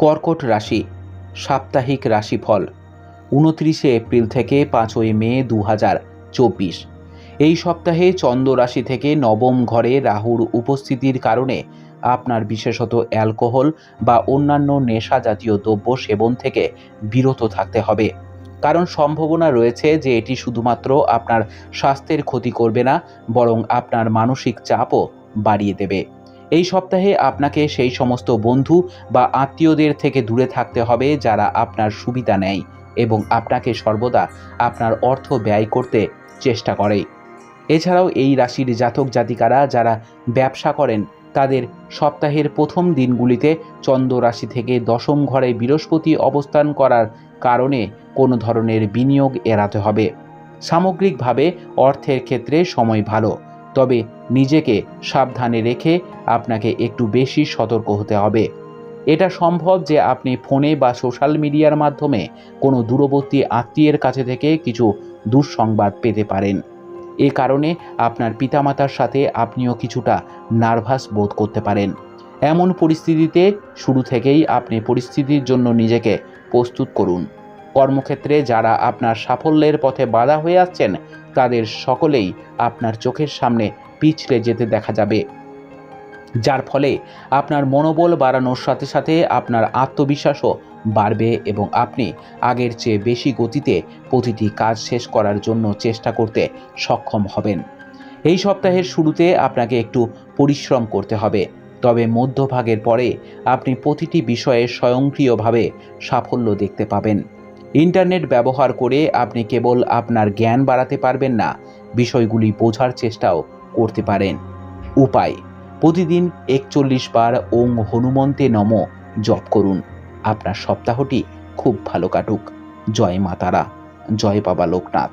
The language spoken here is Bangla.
কর্কট রাশি সাপ্তাহিক রাশিফল ২৯শে এপ্রিল থেকে ৫ই মে ২০২৪। এই সপ্তাহে চন্দ্র রাশি থেকে নবম ঘরে রাহুর উপস্থিতির কারণে আপনার বিশেষত অ্যালকোহল বা অন্যান্য নেশা জাতীয় দ্রব্য সেবন থেকে বিরত থাকতে হবে, কারণ সম্ভাবনা রয়েছে যে এটি শুধুমাত্র আপনার স্বাস্থ্যের ক্ষতি করবে না, বরং আপনার মানসিক চাপও বাড়িয়ে দেবে। এই সপ্তাহে আপনাকে সেই সমস্ত বন্ধু বা আত্মীয়দের থেকে দূরে থাকতে হবে যারা আপনার সুবিধা নেয় এবং আপনাকে সর্বদা আপনার অর্থ ব্যয় করতে চেষ্টা করে। এছাড়াও এই রাশির জাতক জাতিকারা যারা ব্যবসা করেন তাদের সপ্তাহের প্রথম দিনগুলিতে চন্দ্র রাশি থেকে দশম ঘরে বৃহস্পতি অবস্থান করার কারণে কোনো ধরনের বিনিয়োগ এড়াতে হবে। সামগ্রিকভাবে অর্থের ক্ষেত্রে সময় ভালো, তবে নিজেকে সাবধানে রেখে আপনাকে একটু বেশি সতর্ক হতে হবে। এটা সম্ভব যে আপনি ফোনে বা সোশ্যাল মিডিয়ার মাধ্যমে কোনো দূরবর্তী আত্মীয়ের কাছে থেকে কিছু দুঃসংবাদ পেতে পারেন। এ কারণে আপনার পিতামাতার সাথে আপনিও কিছুটা নার্ভাস বোধ করতে পারেন। এমন পরিস্থিতিতে শুরু থেকেই আপনি পরিস্থিতির জন্য নিজেকে প্রস্তুত করুন। কর্মক্ষেত্রে যারা আপনার সাফল্যের পথে বাধা হয়ে আসছেন তাদের সকলেই আপনার চোখের সামনে পিছলে যেতে দেখা যাবে, যার ফলে আপনার মনোবল বাড়ানোর সাথে সাথে আপনার আত্মবিশ্বাসও বাড়বে এবং আপনি আগের চেয়ে বেশি গতিতে প্রতিটি কাজ শেষ করার জন্য চেষ্টা করতে সক্ষম হবেন। এই সপ্তাহের শুরুতে আপনাকে একটু পরিশ্রম করতে হবে, তবে মধ্যভাগের পরে আপনি প্রতিটি বিষয়ে স্বয়ংক্রিয়ভাবে সাফল্য দেখতে পাবেন। ইন্টারনেট ব্যবহার করে আপনি কেবল আপনার জ্ঞান বাড়াতে পারবেন না, বিষয়গুলি বোঝার চেষ্টাও করতে পারেন। উপায়: প্রতিদিন ৪১ বার ওং হনুমন্তে নমঃ জপ করুন। আপনার সপ্তাহটি খুব ভালো কাটুক। জয় মা তারা, জয় বাবা লোকনাথ।